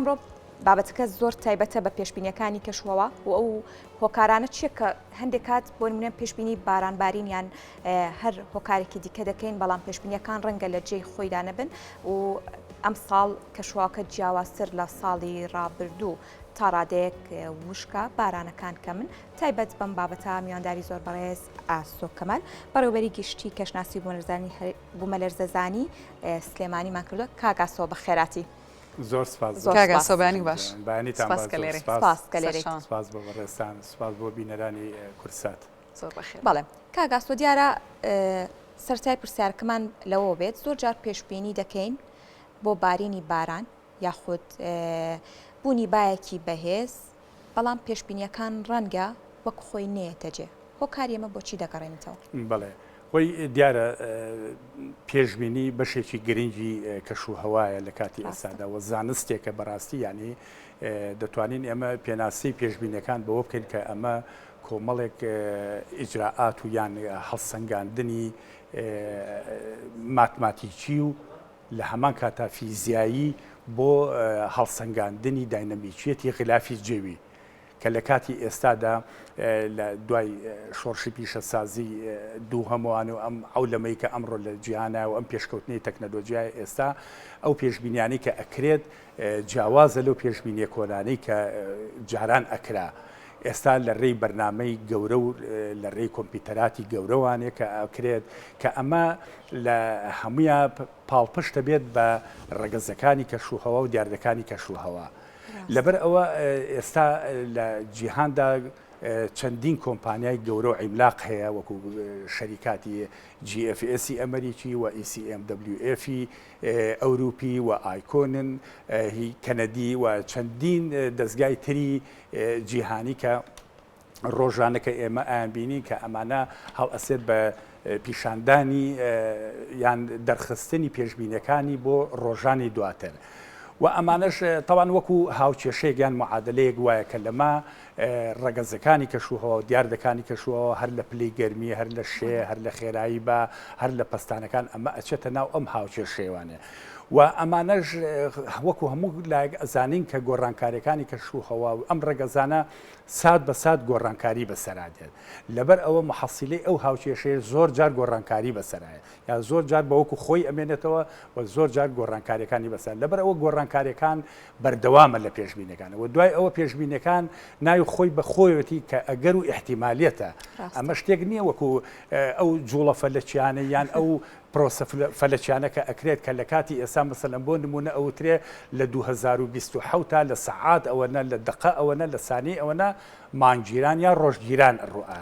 ئەمڕۆ بابەتەکە زۆر تایبەتە بە پێشبینیەکانی کەشوەوە و ئەو هۆکارانە چیە کە هەندێک کات بۆ نمونە پێشبینی بارانبارین یان هەر هۆکارێکی دیکە دەکەین بەڵام پێشبینیەکان ڕەنگە لە جێی خۆیدا نەبن و ئەم ساڵ کەشوواکە جیاوازتر لە ساڵی ڕابردوو تا ڕادەیەک وشکە بارانەکان کە من تایبەت بەم بابەتە میوانداری زۆر بەڕێز ئاسۆ کەمال بەڕێوەبەری گشتی کەشناسی بوومەلەرزەزانی سلێمانیمان کردووە کاگاسۆ بە خێراتی. زۆر سپاس کاگاسۆبانی باش سپاس بۆ بەڕێستان سپاس بۆ بینەرانی کورسات. بەڵێ کاگاسۆ دیارە سەرچای پرسیارکەمان لەوە بێت زۆر جار پێشبینی دەکەین بۆ بارینی باران یاخود بوونی بایەکی بەهێز بەڵام پێشبینیەکان ڕەنگە وەک خۆی نێتەجێ هۆکاری ئێمە بۆچی دەگەڕێنیتەوە؟ بەڵێ خۆی دیارە پێشبینی بەشێکی گرنگی کەشوهەوایە لە کاتی ئێستادا و زانستێکە بەڕاستی ینی دەتوانین ئێمە پێناسی پێشبینیەکان بەوە بکەین کە ئەمە کۆمەڵێک ئیجراعات و یان هەڵسەنگاندنی ماتماتیکی و لە هەمان کاتا فیزیایی بۆ هەڵسەنگاندنی داینەمیکیەتی غلافی جێوی کە لە کاتی ئێستادا لە دوای شۆڕشی پیشەسازی دوو هەمووان و ئەم ئەولەمەی کە ئەمڕۆ لە جیهانە و ئەم پێشکەوتنی تەکنەلۆژیای ئێستا ئەو پێشبینیانەی کە ئەکرێت جیاوازە لەو پێشبینیە کۆنانەی کە جاران ئەکرا. ئێستا لە ڕێی بەرنامەی گەورە و لە ڕێی کۆمپیوتەراتی گەورەوانێک کە ئەکرێت کە ئەمە لە هەمویان پاڵپشتە بێت بە ڕەگەزەکانی کەشوهەوە و دیاردەکانی کەشوهەوە. لەبەر ئەوە ئێستا لە جیهاندا چەندین کۆمپانیای گەورە و عیملاق هەیە وەکو شەریکاتی GFS ئەمریکی و ECMWF ئەوروپی و ئایکۆنن کەنەدی و چەندین دەستگای تری جیهانی کە ڕۆژانەکە ئێمە ئایانبینی کە ئەمانە هەڵ ئەسێت بە پیشاندانی یان دەرخستنی پێشبینیەکانی بۆ ڕۆژانی دواتر. و ئەمانەش تاوان وەکو هاوچێشەیەکیان معادلەیەک وایە کە لەما ڕەگەزەکانی کەشوهەوە دیاردەکانی کەشوهەوە هەر لە پلەی گەرمی هەر لە شێ هەر لە خێرایی بە هەر لە پەستانەکان ئەمە ئەچێتە ناو ئەم هاوچێشەیەوانێ و ئەمانەش وەکو هەموو لایەک ئەزانین کە گۆڕانکاریەکانی کەشوهەوە و ئەم ڕەگەزانە سات بە سات گۆڕانکاری بەسەرادێت لەبەر ئەوە محەسیلەی ئەو هاوچێشەیە زۆر جار گۆڕانکاری بەسەرایە یا زۆر جار بەوەکو خۆی ئەمێنێتەوە و زۆر جار گۆڕانکاریەکانی بەسەر لەبەر ئەوە گۆڕانکاریەکان بەردەوامە لە پێشبینەکانەوە دوای ئەوە پێشبینەکان ناوی خۆی بە خۆیەتی کە ئەگەر و احتیمالێتە ئەمە شتێک نییە وەکو ئەو جوڵە فەلەچیانە یان ئەو پرۆسە فەلەچیانە کە ئەکرێت کە لە کاتی ئێستا مەسەلەن بۆ نمونە ئەوترێ لە 2027 تا لە سەعات ئەوەنە لە دقە ئەوەنە لە سانی ئەوەنە مانگیران یا ڕۆژگیران ڕوئە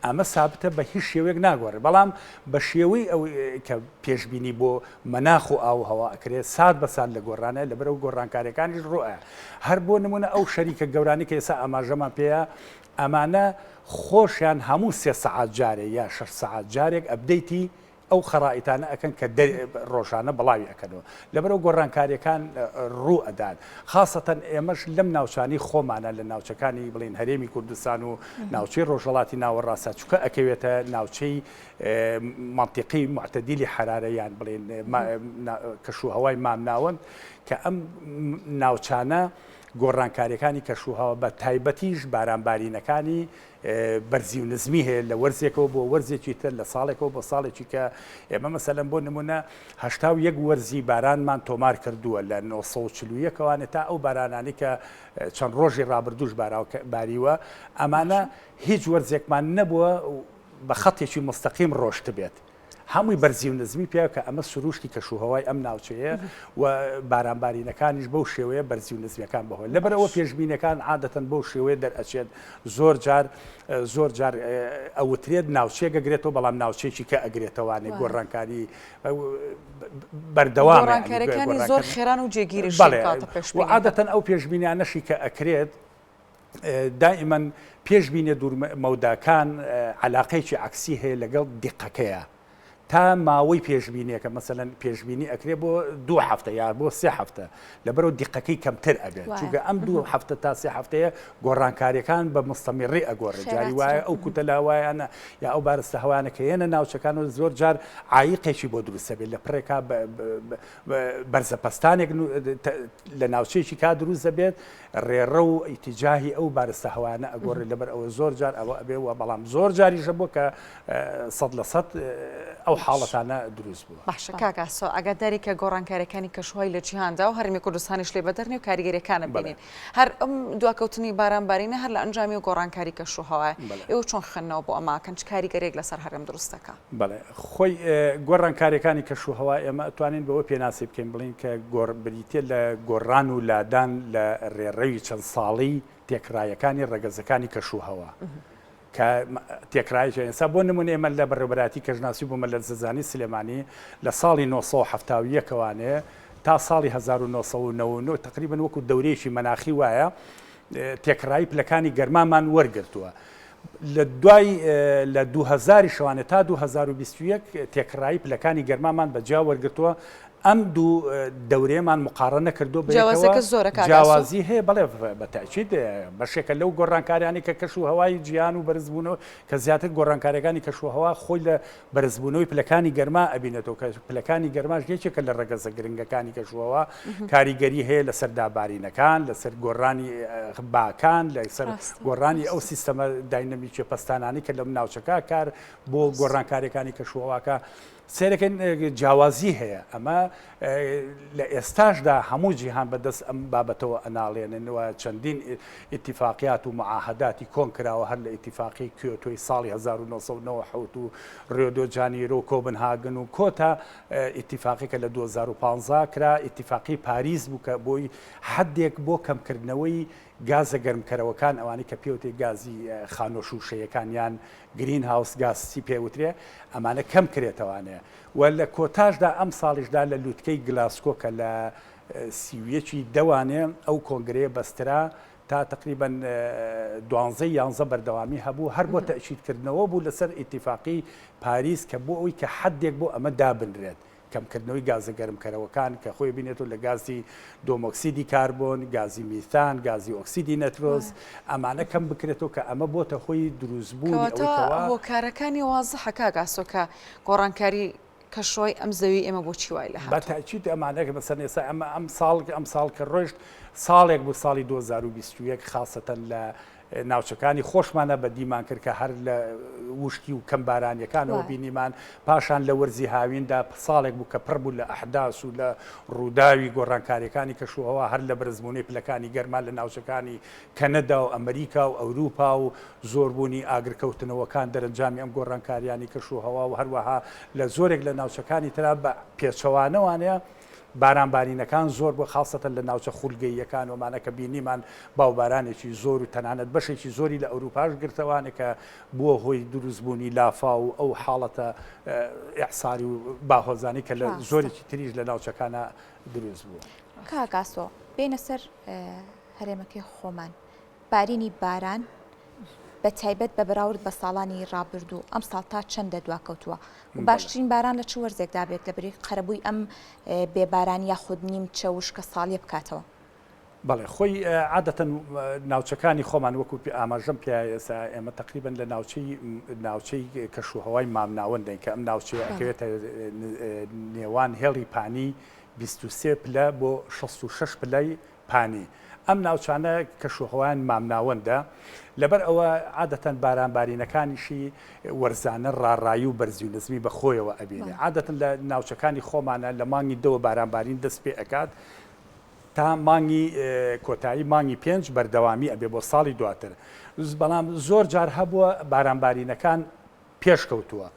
ئەمە سابتە بە هیچ شێوەیەک ناگۆڕێت بەڵام بە شێوەی ئەو کە پێشبینی بۆ مەناخ و ئاوهەوا ئەکرێت سات بە سات لە گۆڕانە لەبەر ئەو گۆڕانکاریەکانیش ڕوئە هەر بۆ نمونە ئەو شەریکە گەورانی کە ئێستا ئاماژەمان پێەیە ئەمانە خۆشیان هەموو 3 سەعات جارێک یا 6 سەعات جارێک ئەبدەیتی ئەو خەڕائیتانە ئەکەن کە ڕۆژانە بەڵاوی ئەکەنەوە لەبەر ئەو گۆڕانکاریەکان ڕوو ئەدان خاصەتەن ئێمەش لەم ناوچانی خۆمانە لە ناوچەکانی بڵین هەرێمی کوردستان و ناوچەی ڕۆژهەڵاتی ناوەڕاستە چووکە ئەکەوێتە ناوچەی منتیقی معتەدیلی حرارەیان بڵین کەشوهەوای مامناوەند کە ئەم ناوچانە گۆڕانکاریەکانی کەشوهەوە بە تایبەتیش بارانبارینەکانی بەرزی و نزمی هەیە لە وەرزێکەوە بۆ وەرزێکی تر لە ساڵێکەوە بۆ ساڵێکی کە ئێمە مەسەلەن بۆ نمونە 81 وەرزی بارانمان تۆمار کردووە لە 1940 تا ئەو بارانانی کە چەند ڕۆژی ڕابردووش باریوە ئەمانە هیچ وەرزێکمان نەبووە بە خەتێکی مستەقیم ڕۆشت بێت هەمووی بەرزی و نزمی پێ کە ئەمە سروشتی کەشوهەوای ئەم ناوچەیە و بارانبارینەکانیش بەو شێوەیە بەرزی و نزمیەکان بەهۆی لەبەر ئەوە پێشبینەکان عادەتەن بەو شێوەیە دەرئەچێت زۆر جار ئەوترێت ناوچێک ئەگرێتەوە بەڵام ناوچێکی کە ئەگرێتەوەوانێ گۆڕانکاری بەردەوام گۆڕانکاریەکانی زۆر خێران و جێگیری و عادەتەن ئەو پێشبینیانەشی کە ئەکرێت دائما پێشبینە دوور مەوداکان علاقەیەکی عکسی هەیە لەگەڵ دیقەکەیە تا ماوەی پێشبینیەکە مەسەلەن پێشبینی ئەکرێ بۆ 2 هەفتە یا بۆ 3 هەفتە لەبەرەوە دیقەکەی کەمتر ئەبێت چونکە ئەم 2 هەفتە تا 3 هەفتەیە گۆڕانکاریەکان بە مستەمیڕی ئەگۆڕێت جاری وایە ئەو کوتەلاوایانە یا ئەو بارستە هەوانەکە هێنە ناوچەکان و زۆر جار عایقێکی بۆ دروستە بێت لە پڕێکا بەرزەپەستانێک لە ناوچەیەکی کا دروست دەبێت ڕێڕە و ئیتیجاهی ئەو بارستە هەوانە ئەگۆڕێت لەبەر ئەوە زۆر جار ئەوە ئەبێەوە بەڵام زۆر جاریشە بۆ کە 100% ئەو حاڵەتانە دروست بووە. باشە کاکاسۆ ئەگەداری کە گۆڕانکاریەکانی کەشوهای لە جیهاندا و هەرمی کوردستانیش لێ بەدەرنێ و کاریگەریەکانە بینین هەر ئەم دواکەوتنی بارانبارینە هەر لە ئەنجامی و گۆڕانکاری کەشوهەوە ئێوە چۆن خەنەوە بۆ ئەماکەن چ کاریگەرێک لەسەر هەرم دروستەکە؟ بەڵێ خۆی گۆڕانکاریەکانی کەشوهەوا ئێمە ئەتوانین بەوە پێناسی بکەین بڵین کە بریتێ لە گۆڕان و لادان لە ڕێڕەوی چەند ساڵی تێکرایەکانی ڕەگەزەکانی کەشوهەوا. کە تێکرایکی ئێستا بۆ نمونە ئێمە لە بەڕێوەبەراتی کەژناسی بوومە لە زەزانی سلێمانی لە ساڵی 1970وانێ تا ساڵی 1990 تقریبن وەکو دەورێکی مەناخی وایە تێکرایی پلەکانی گەرمامان وەرگرتووە. لە دوای لە 2000 شوانە تا 2021 تێکرایی پلەکانی گەرمامان بەجیا وەرگرتووە ئەم دوو دەورێمان مقارنە کردو جیاوازەکە زۆرە جیاوازی هەیە بەڵێ بەتاکید بەشێکە لەو گۆڕانکاریانی کە کەشوهەوای جیهان و بەرزبوونەوە کە زیاتر گۆڕانکاریەکانی کەشوهەوا خۆی لە بەرزبوونەوەی پلەکانی گەرما ئەبینێتەوە کە پلەکانی گەرماش یەکێکە لە ڕەگەزە گرنگەکانی کەشوهەوا کاریگەری هەیە لەسەر دابارینەکان لەسەر گۆڕانی باکان لەسەر گۆڕانی ئەو سیستەمە داینەمیکی پەستانانی کە لەم ناوچەکە کار بۆ گۆڕانکاریەکانی کەشوهەواکە سێرەکەن جیاوازی هەیە ئەمە لە ئێستاشدا هەموو جیهان بەدەست ئەم بابەتەوە ئەناڵێننەوە چەندین ئیتیفاقیات و معاهداتی کۆن کراوە هەر لە ئیتیفاقی کوێتۆی ساڵی 1990 و ڕیۆدۆ جانیرۆ و کۆبنهاگن و کۆتا ئیتیفاقیکە لە 2015 کرا ئیتیفاقی پاریس بوو کە بۆی حدێک بۆ کەمکردنەوەی گازە گەرمکەرەوەکان ئەوانەی کە پێوتێ گازی خانۆشوشەیەکانیان گرین هاوس گازی پێوترێ ئەمانە کەم کرێتەوانەیە و لە کۆتاشدا ئەم ساڵیشدا لە لووتکەی گلاسکۆ کە لە سیویەکی دەوانێ ئەو کۆنگرەیە بەسترا تا تقریبا 12 بەردەوامی هەبوو هەر بۆ تەئکیدکردنەوە بوو لەسەر ئیتیفاقی پاریس کە بۆ ئەوی کە حدێک بۆ ئەمە دابنرێت کەمکردنەوەی گازە گەرمکەرەوەکان کە خۆی بینێت و لە گازی دۆمۆکسیدی کاربۆن گازی میثان گازی ئۆکسیدی نەترۆز ئەمانە کەم بکرێتەوە کە ئەمە بۆتە خۆی دروستبوونی هۆکارەکانی وازەحە کاگاسۆ کە گۆڕانکاری کەشۆی ئەم زەوی ئێمە بۆ چی وای لە هات بەتاکید ئەمانەکە بەسەر ئێستا ئەم ساڵ کە ڕۆژت ساڵێک بوو ساڵی 2021 خاصەتەن لە ناوچەکانی خۆشمانە بە دیمان کرد کە هەر لە وشکی و کەم بارانیەکانەوە بینیمان پاشان لە وەرزی هاویندا ساڵێک بوو کە پڕ بوو لە ئەحداس و لە ڕووداوی گۆڕانکاریەکانی کەشوهەوا هەر لە بەرزبوونەی پلەکانی گەرما لە ناوچەکانی کەنەدا و ئەمریکا و ئەوروپا و زۆربوونی ئاگرکەوتنەوەکان دەرەنجامی ئەم گۆڕانکاریانی کەشوهەوا و هەروەها لە زۆرێک لە ناوچەکانی ترا بە پێچەوانەوانەیە بارانبارینەکان زۆر بۆ خاصەتەن لە ناوچە خولگەییەکان ومانە کە بینیمان باوبارانێکی زۆر و تەنانەت بەشێکی زۆری لە ئەوروپاش گرتەوانە کە بووە هۆی دروستبوونی لافا و ئەو حاڵەتە ئیحساری و باهۆزانی کە لە زۆرێکی تریش لە ناوچەکانە دروست بوو. کاگاسۆ بینە سەر هەرێمەکەی خۆمان بارینی باران بە تایبەت بە بەراورد بە ساڵانی ڕابردوو ئەم ساڵ تا چەندە دواکەوتووە و باشترین باران لە چ وەرزێکدا بێت لە بری قەرەبووی ئەم بێبارانی یاخود نیم چەوش کە ساڵیە بکاتەوە. بەڵێ خۆی عادەتەن ناوچەکانی خۆمان وەکو ئاماژەم پێ ئێستا ئێمە تقریبن لە ناوچەی کەشوهەوای مامناوەندەین کە ئەم ناوچەیە ئەکەوێتە نێوان هێڵی پانی 23 پلە بۆ 66 پلەی پانی. ئەم ناوچانە کەشوهەوایان مامناوەندە لەبەر ئەوە عادەتەن بارانبارینەکانیشی وەرزانە ڕاڕایی و بەرزیونزمی بە خۆیەوە ئەبینێ عادەتەن لە ناوچەکانی خۆمانە لە مانگی دەوە بارانبارین دەست پێ ئەکات تا مانگی کۆتایی مانگی 5 بەردەوامی ئەبێ بۆ ساڵی دواتر بەڵام زۆر جار هەبووە بارانبارینەکان پێشکەوتووە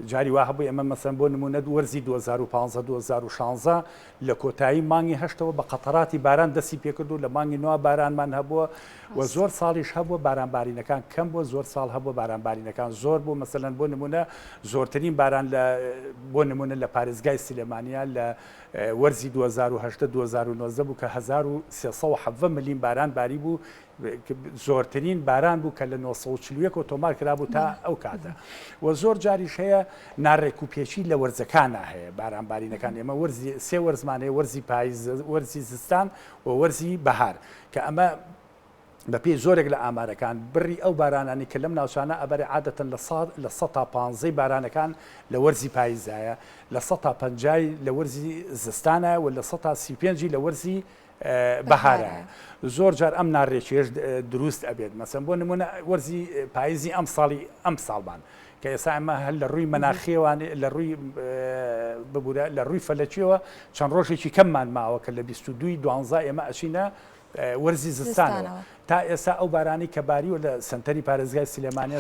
جاری وا هەبووی ئەمە مەسەن بۆ نمونە وەرزی 2015-2016 لە کۆتایی مانگی هەشتەوە بە قەتەراتی باران دەستی پێکرد و لە مانگی نووا بارانمان هەبووە و زۆر ساڵیش هەبووە بارانبارینەکان کەم بۆ زۆر ساڵ هەبووە بارانبارینەکان زۆر بوو مەسەلەن بۆ نمونە زۆرترین باران بۆ نمونە لە پارێزگای سلێمانیا لە وەرزی 2010 بوو کە 1370 ملیم باران باری بوو زۆرترین باران بوو کە لە 1940 ئۆتۆمار کرابوو تا ئەو کاتە و زۆر جاریش هەیە ناڕێک و پێچی لە وەرزەکانە هەیە بارانبارینەکان ئێمە وەرزی سێ وەرزمانەیە وەرزی پاییز وەرزی زستان و وەرزی بەهار کە ئەمە بە پێی زۆرێک لە ئامارەکان بڕی ئەو بارانانی کە لەم ناوچانە ئەبەر عادەتەن لە 115 بارانەکان لە وەرزی پاییزایە لە 150 لە وەرزی زستانە و لە 135 لە وەرزی بەهارە زۆر جار ئەم ناڕێکێش دروست ئەبێت مەسەن بۆ نمونە وەرزی پاییزی ئەم ساڵمان کە ئێستا ئەمە هەل لە ڕووی مەناخیێوان لە ڕووی ببوورە لە ڕووی فەلەکیەوە چەند ڕۆژێکی کەممان ماوە کە لە 22 ئێمە ئەچینە وەرزی زستانەوە تا ئێستا ئەو بارانی کە باریوە لە سنتەری پارێزگای سلێمانیە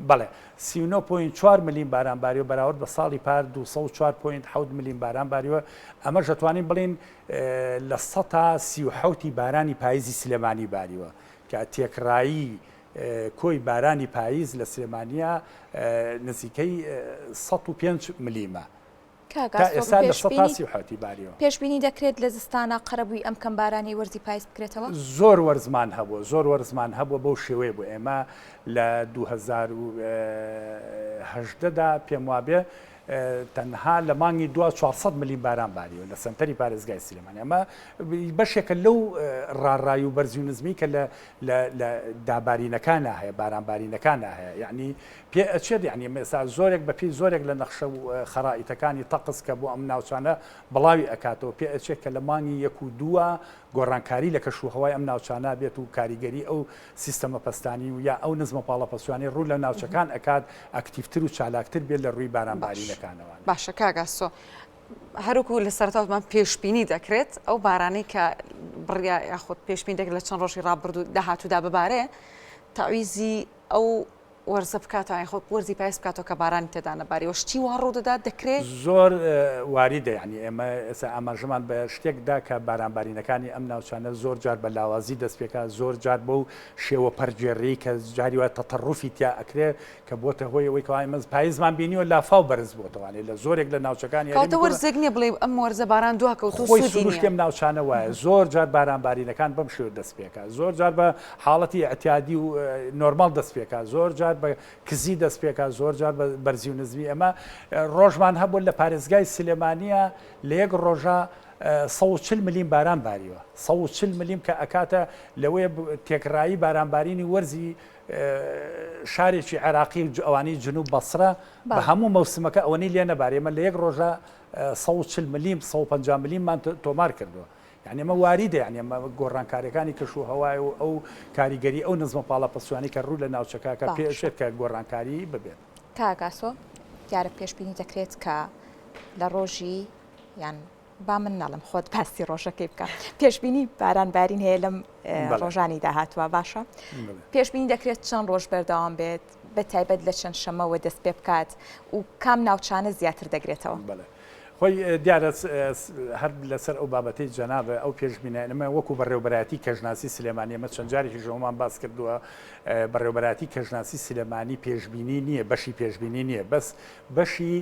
بەڵێ 39.4 ملیم باران باریوە بەراورد بە ساڵی پار 204.7 ملیم باران باریوە ئەمە دەتوانین بڵین لە 137 بارانی پاییزی سلێمانی باریوە کە تێکڕایی کۆی بارانی پاییز لە سلێمانیا نزیکەی 105 ملیمە ئێستا لە 137 باریەوە پێشبینی دەکرێت لە زستانە قەرەبووی ئەم کەم بارانی وەرزی پاییز بکرێتەوە زۆر وەرزمان هەبووە زۆر وەرزمان هەبووە بەو شێوەیە بوو ئێمە لە 2018دا پێم وابێ تەنها لە مانگی 400 ملیم باران باریەوە لە سنتەری پارێزگای سلێمانی ئەمە بەشێکە لەو ڕاڕایی و بەرزی و نزمی کە لە دابارینەکانە هەیە بارانبارینەکانە هەیە یعنی پێ ئەچێت یعنی ئێستا زۆرێک بە پێی زۆرێک لە نەخشە و خەرائیتەکانی تەقس کە بۆ ئەم ناوچانە بڵاوی ئەکاتەوە پێ ئەچێت کە لە مانگی 1 و 2 گۆڕانکاری لە کەشوهەوای ئەم ناوچانە بێت و کاریگەری ئەو سیستەمە پەستانی و یا ئەو نزمە پاڵە پەسوانی ڕوو لە ناوچەکان ئەکات ئەکتیفتر و چالاکتر بێت لە ڕووی بارانبارینەکانەوە باشە کاگاسۆ هەروکو لە سەرتاوتمان پێشبینی دەکرێت ئەو بارانەی کە بڕیا یاخود پێشبین دەکرێت لە چەند ڕۆژی ڕابردوو داهاتوودا ببارێ تاویزی ئەو وەرزە بکاتەوە خۆ وەرزی پاییز بکاتەوە کە بارانی تێدا نەبارەوە شتی وا ڕوودەدا دەکرێت زۆر واریدە یعنی ئێمە ئێستا ئاماژەمان بە شتێکدا کە بارانبارینەکانی ئەم ناوچانە زۆر جار بە لاوازی دەست پێکات زۆر جار بەو شێوە پەرگێڕی کە جاری وایە تەتەڕوفی تیا ئەکرێ کە بۆتە هۆی ئەوەی کەوای مەز پاییزمان بینیوە لافاو بەرز بۆتەوانێت لە زۆرێک لە ناوچەکانی کاتە وەرزێک نییە بڵێ ئەم وەرزە باران دواکەوت شتێم ناوچانە وایە زۆر جار بارانبارینەکان بەم شێوە دەست پێکات زۆر جار بە حاڵەتی ئەتیادی و نۆرمال دەست پێکات زۆر جار بە کزی دەست پێکات زۆر جار بە بەرزی و نزمی ئەمە ڕۆژمان هەبوو لە پارێزگای سلێمانیە لە یەک ڕۆژە 140 ملیم باران باریوە 140 ملیم کە ئەکاتە لەوەیە تێکڕایی بارانبارینی وەرزی شارێکی عێراقی ئەوانی جنوب بەسرە بە هەموو مەوسمەکە ئەوەی لێ نەبارێمە لە یەک ڕۆژە 140 ملیم 150 میلیممان تۆمار کردووە یعنی ئەمە واریدە یعنی ئەمە گۆڕانکاریەکانی کەشوهەوای و ئەو کاریگەری ئەو نزمە پاڵە پەسوانی کە ڕوو لە ناوچەکە کە پێشێت کە گۆڕانکاری ببێت کاگاسۆ دیارە پێشبینی دەکرێت کە لە ڕۆژی یان با من ناڵم خۆت پاستی ڕۆژەکەی بکە پێشبینی بارانبارین هەیە لەم ڕۆژانی داهاتوە باشە پێشبینی دەکرێت چەند ڕۆژ بەردەوام بێت بە تایبەت لە چەند شەمەوە دەست پێ بکات و کام ناوچانە زیاتر دەگرێتەوە خۆی دیارە هەر لەسەر ئەو بابەتی جەنابە ئەو پێشبینەمە وەکو بەڕێوبەتی کەژناسی سلێمانی ئەمە چەند جارێکی ژەومان باس کردووە بەڕێوبەتی کەژناسی سلێمانی پێشبینی نییە بەشی پێشبینی نییە بەس بەشی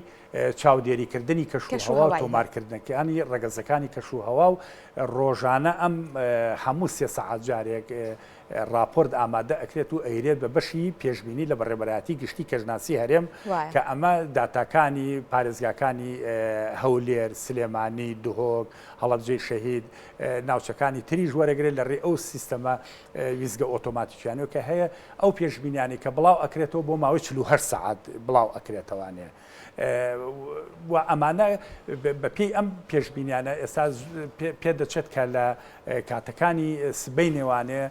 چاودێریکردنی کەشوهەوا و تۆمارکردنەکانی ڕەگەزەکانی کەشوهەوا و ڕۆژانە ئەم هەموو 3 سەعات جارێک راپۆرت ئامادە ئەکرێت و ئەیرێت بە بەشی پێشبینی لە بەڕێبەتی گشتی کەژناسی هەرێم کە ئەمە داتاکانی پارێزگاکانی هەولێر سلێمانی دهۆک هەڵەبجەی شەهید ناوچەکانی تریژ وەرەگرێت لە ڕێ ئەو سیستەمە ویزگە ئۆتۆماتیکیانەوە کە هەیە ئەو پێشبینیانی کە بڵاو ئەکرێتەوە بۆ ماوەی 48 سەعات بڵاو ئەکرێتەوانێ و ئەمانە بە پێی ئەم پێشبینیانە ئێستا پێ دەچێت کە لە کاتەکانی سبەی نێوانێ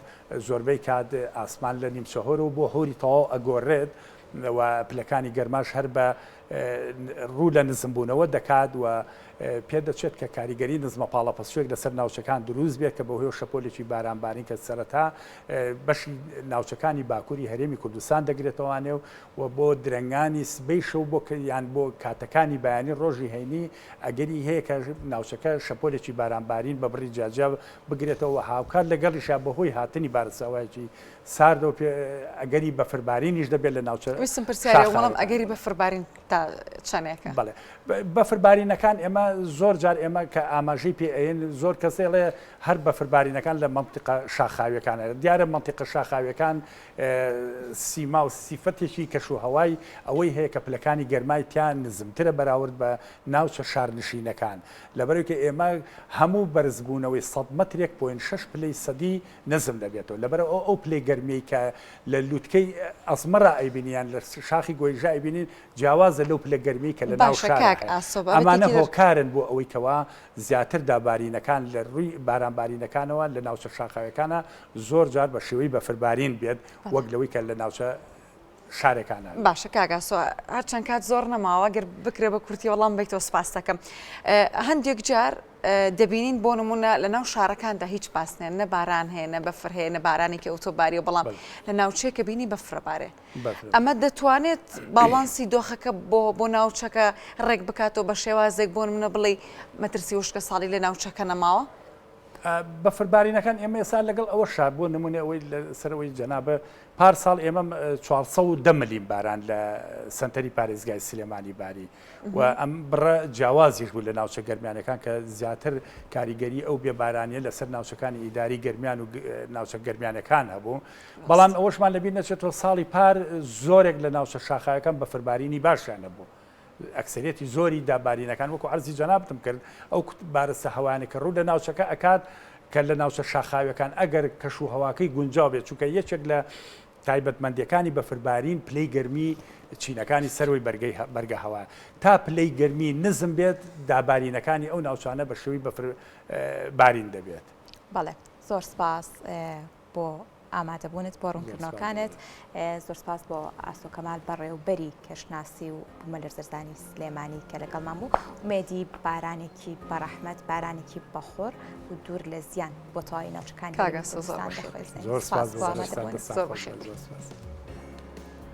زۆربەی کات ئاسمان لە نیمچەهۆر و بۆ هۆری تەواو ئەگۆڕێت و پلەکانی گەرماش هەر بە ڕوو لە نزمبوونەوە دەکات و پێ دەچێت کە کاریگەری نزمە پاڵە پەسوێک لەسەر ناوچەکان دروست بێت کە بەهۆی شەپۆلێکی بارانبارین کە سەرەتا بەشی ناوچەکانی باکووری هەرێمی کوردستان دەگرێتەوانێ و بۆ درەنگانی سبەی شەو بۆ یان بۆ کاتەکانی بەیانی ڕۆژی هەینی ئەگەری هەیە کە ناوچەکە شەپۆلێکی بارانبارین بە بڕی جاجا بگرێتەوە هاوکات لەگەڵیشا بەهۆی هاتنی بارەساوایکی ساردە ئەگەری بەفربارینیش دەبێت لە ناوچە ویستم پرسیارە وەڵام ئەگەری بەفربارین تا تا چەندێکە بەڵێ بەفربارینەکان ئێمە زۆر جار ئێمە کە ئاماژەی پێئین زۆر کەسێڵێ هەر بەفربارینەکان لە منطقە شاخاویەکانە دیارە منطقە شاخاویەکان سیما و سیفەتێکی کەشوهەوای ئەوەی هەیە کە پلەکانی گەرمایتیان نزمترە بەراورد بە ناوچە شارنشینەکان لەبەرەوەی کە ئێمە هەموو بەرزبوونەوەی 100 مترێک 6 پلەی سەدی نزم دەبێتەوە لەبەر ئەو پلەی گەرمەی کە لە لووتکەی ئەزمەرە ئەیبینیان لە شاخی گۆیژە ئەیبینین جیاوازە لەو پلە گەرمی کە لە ناو ئەمانە هۆکارن بۆ ئەوەی کەوا زیاتر دابارینەکان لە ڕووی بارانبارینەکانەوە لە ناوچە شاخاوەکانە زۆر جار بە شێوەی بەفربارین بێت وەک لەوەی کە لە ناوچە شارێکانە باشە کاگاسۆ هەرچەند کات زۆر نەماوە گەر بکرێ بە کورتی وەڵام بیتەوە سپاس دەکەم هەندێک جار دەبینین بۆ نمونە لە ناو شارەکاندا هیچ پاسنێن نە باران هەیە نە بەفر هەیە نە بارانێکی ئۆتۆباری و بەڵام لە ناوچەیەکە بینی بەفرەبارێ ئەمە دەتوانێت باڵانسی دۆخەکە بۆ ناوچەکە ڕێک بکاتەوە بە شێوازێک بۆ نمونە بڵێ مەترسی وشکە ساڵی لە ناوچەکە نەماوە بەفربارینەکان ئێمە ێسا لەگەڵ ئەوە شار بۆ نمونێ ئەوەی سەرەوەی جەنابە پارساڵ ئێمە 410 ملیم باران لە سنتەری پارێزگای سلێمانی باری و ئەم بڕە جیاوازیش بوو لە ناوچە گەرمیانەکان کە زیاتر کاریگەری ئەو بێبارانیە لەسەر ناوچەکانی ئیداری گەرمیان و ناوچە گەرمیانەکان هەبوو بەڵام ئەوەشمان لەبیر نەچێتەوە ساڵی پار زۆرێک لە ناوچە شاخایەکان بەفربارینی باشیان نەبوو ئەکسەرێتی زۆری دابارینەکان وەکو عەرزی جەنابتم کرد ئەو بارسە هەوانێک کە ڕوو لە ناوچەکە ئەکات کە لە ناوچە شاخاویەکان ئەگەر کەشوهەواکەی گونجاو بێت چونکە یەکێک لە تایبەتمەندیەکانی بەفربارین پلەی گەرمی چینەکانی سەروی بەرگە هەوا تا پلەی گەرمی نزم بێت دابارینەکانی ئەو ناوچانە بە شێوەی بەفربارین دەبێت. بەڵێ زۆر سپاس بۆ ئامادەبوونت بۆ ڕوونکردنەوەکانت زۆر سپاس بۆ ئاسۆ کەمال بەڕێوەبەری کەشناسی و بوومەلەرزەرزانی سلێمانی کە لەگەڵمان بوو ومێدی بارانێکی بەڕەحمەت بارانێکی بەخۆر و دوور لە زیان بۆ تەواوی ناوچەکانی کاگاسۆ زۆر زۆر سپاس.